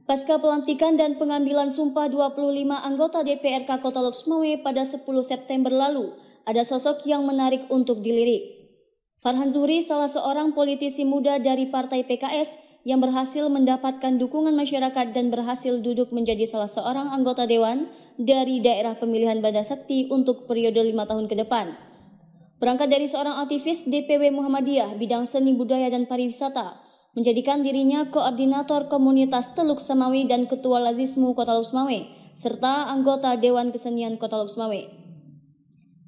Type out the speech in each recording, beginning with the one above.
Pasca pelantikan dan pengambilan sumpah 25 anggota DPRK Kota Lok Sumawe pada 10 September lalu, ada sosok yang menarik untuk dilirik. Farhan Zuhri, salah seorang politisi muda dari Partai PKS yang berhasil mendapatkan dukungan masyarakat dan berhasil duduk menjadi salah seorang anggota dewan dari daerah pemilihan Banda Sakti untuk periode 5 tahun ke depan. Berangkat dari seorang aktivis DPW Muhammadiyah bidang seni budaya dan pariwisata, menjadikan dirinya koordinator komunitas Teluk Samawi dan ketua Lazismu Kota Lok Sumawe, serta anggota Dewan Kesenian Kota Lok Sumawe.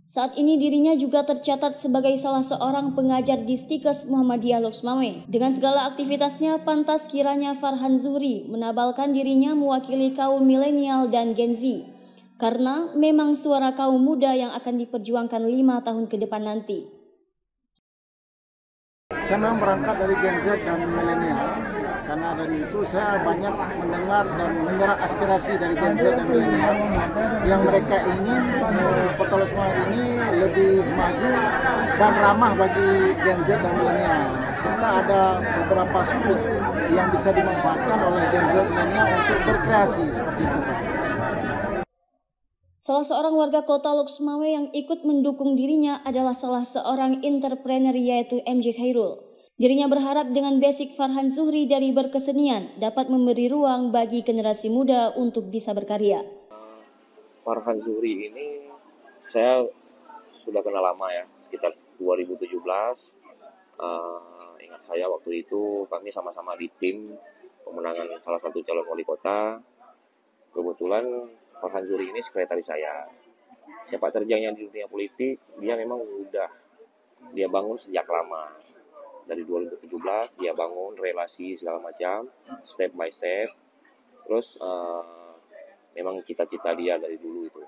Saat ini dirinya juga tercatat sebagai salah seorang pengajar di Stikes Muhammadiyah Lok Sumawe. Dengan segala aktivitasnya, pantas kiranya Farhan Zuhri menabalkan dirinya mewakili kaum milenial dan Gen Z, karena memang suara kaum muda yang akan diperjuangkan 5 tahun ke depan nanti. Saya memang berangkat dari Gen Z dan milenial, karena dari itu saya banyak mendengar dan menyerap aspirasi dari Gen Z dan milenial yang mereka ingin Kota Lok Sumawe ini lebih maju dan ramah bagi Gen Z dan milenial, serta ada beberapa sudut yang bisa dimanfaatkan oleh Gen Z dan milenial untuk berkreasi seperti itu. Salah seorang warga Kota Lok Sumawe yang ikut mendukung dirinya adalah salah seorang entrepreneur yaitu MJ Khairul. Dirinya berharap dengan basic Farhan Zuhri dari berkesenian dapat memberi ruang bagi generasi muda untuk bisa berkarya. Farhan Zuhri ini saya sudah kenal lama ya, sekitar 2017. Ingat saya waktu itu kami sama-sama di tim pemenangan salah satu calon wali kota. Kebetulan Farhan Zuhri ini sekretaris saya. Sepak terjangnya di dunia politik, dia memang dia bangun sejak lama. Dari 2017 dia bangun relasi segala macam, step by step. Terus memang cita-cita dia dari dulu itu.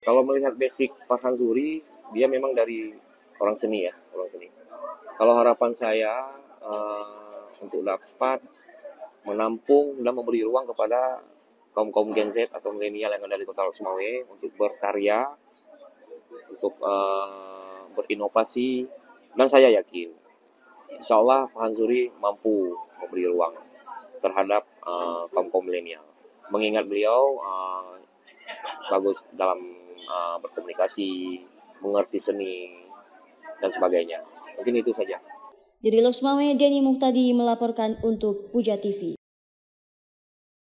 Kalau melihat basic Farhan Zuhri, dia memang dari orang seni ya, orang seni. Kalau harapan saya untuk dapat menampung dan memberi ruang kepada kaum Gen Z atau milenial yang ada di Kota Lok Sumawe untuk berkarya, untuk berinovasi, dan saya yakin insya Allah Farhan Zuhri mampu memberi ruang terhadap kaum milenial. Mengingat beliau bagus dalam berkomunikasi, mengerti seni, dan sebagainya. Mungkin itu saja. Dari Lok Sumawe, Denny Muhtadi melaporkan untuk Puja TV.